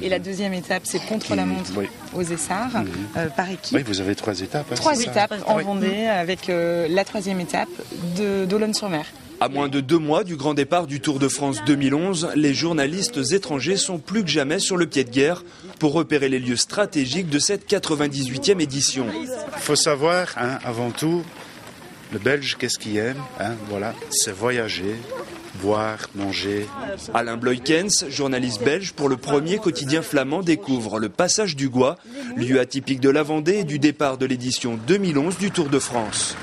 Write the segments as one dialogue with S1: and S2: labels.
S1: Et la deuxième étape, c'est contre-la-montre aux Essarts, par équipe.
S2: Oui, vous avez 3 étapes. Hein,
S1: 3 étapes en Vendée, avec la troisième étape d'Olonne-sur-Mer.
S3: À moins de 2 mois du grand départ du Tour de France 2011, les journalistes étrangers sont plus que jamais sur le pied de guerre pour repérer les lieux stratégiques de cette 98e édition.
S2: Il faut savoir, avant tout, le Belge, qu'est-ce qu'il aime, voilà, c'est voyager, boire, manger.
S3: Alain Bloykens, journaliste belge pour le premier quotidien flamand, découvre le passage du Gois, lieu atypique de la Vendée et du départ de l'édition 2011 du Tour de France.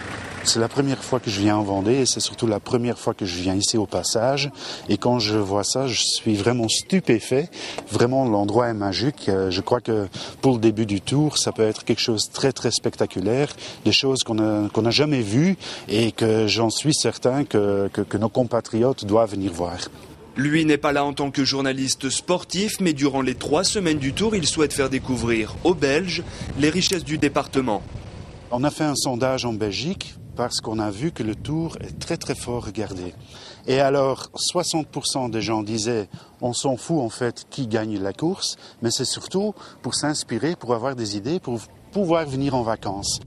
S2: C'est la première fois que je viens en Vendée et c'est surtout la première fois que je viens ici au passage. Et quand je vois ça, je suis vraiment stupéfait. Vraiment, l'endroit est magique. Je crois que pour le début du tour, ça peut être quelque chose de très très spectaculaire, des choses qu'on n'a jamais vues et que j'en suis certain que nos compatriotes doivent venir voir.
S3: Lui n'est pas là en tant que journaliste sportif, mais durant les 3 semaines du Tour, il souhaite faire découvrir aux Belges les richesses du département.
S2: On a fait un sondage en Belgique parce qu'on a vu que le Tour est très très fort regardé. Et alors, 60% des gens disaient on s'en fout en fait qui gagne la course, mais c'est surtout pour s'inspirer, pour avoir des idées, pour pouvoir venir en vacances.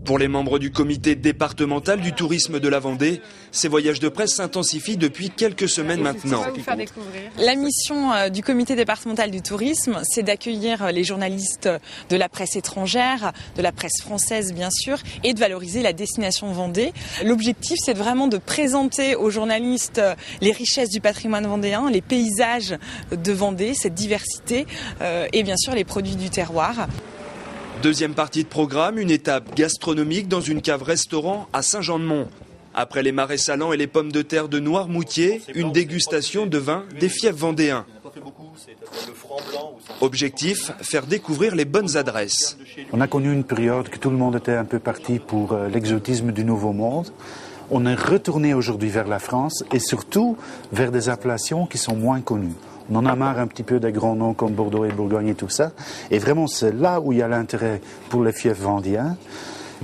S3: Pour les membres du comité départemental du tourisme de la Vendée, ces voyages de presse s'intensifient depuis quelques semaines maintenant.
S1: La mission du comité départemental du tourisme, c'est d'accueillir les journalistes de la presse étrangère, de la presse française bien sûr, et de valoriser la destination Vendée. L'objectif, c'est vraiment de présenter aux journalistes les richesses du patrimoine vendéen, les paysages de Vendée, cette diversité et bien sûr les produits du terroir.
S3: Deuxième partie de programme, une étape gastronomique dans une cave-restaurant à Saint-Jean-de-Mont. Après les marais salants et les pommes de terre de Noirmoutier, une dégustation de vin des fiefs vendéens. Objectif, faire découvrir les bonnes adresses.
S2: On a connu une période que tout le monde était un peu parti pour l'exotisme du Nouveau Monde. On est retourné aujourd'hui vers la France et surtout vers des appellations qui sont moins connues. On en a marre un petit peu des grands noms comme Bordeaux et Bourgogne et tout ça. Et vraiment, c'est là où il y a l'intérêt pour les fiefs vendéens.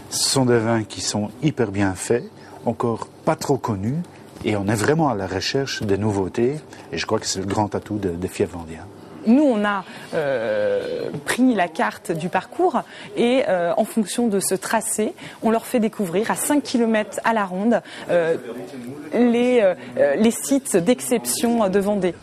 S2: Ce sont des vins qui sont hyper bien faits, encore pas trop connus. Et on est vraiment à la recherche des nouveautés. Et je crois que c'est le grand atout des fiefs vendéens.
S1: Nous, on a pris la carte du parcours et en fonction de ce tracé, on leur fait découvrir à 5 km à la ronde les sites d'exception de Vendée.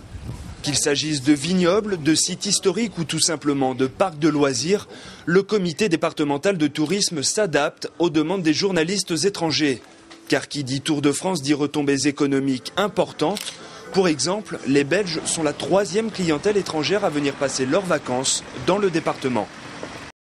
S3: Qu'il s'agisse de vignobles, de sites historiques ou tout simplement de parcs de loisirs, le comité départemental de tourisme s'adapte aux demandes des journalistes étrangers. Car qui dit Tour de France dit retombées économiques importantes. Pour exemple, les Belges sont la 3e clientèle étrangère à venir passer leurs vacances dans le département.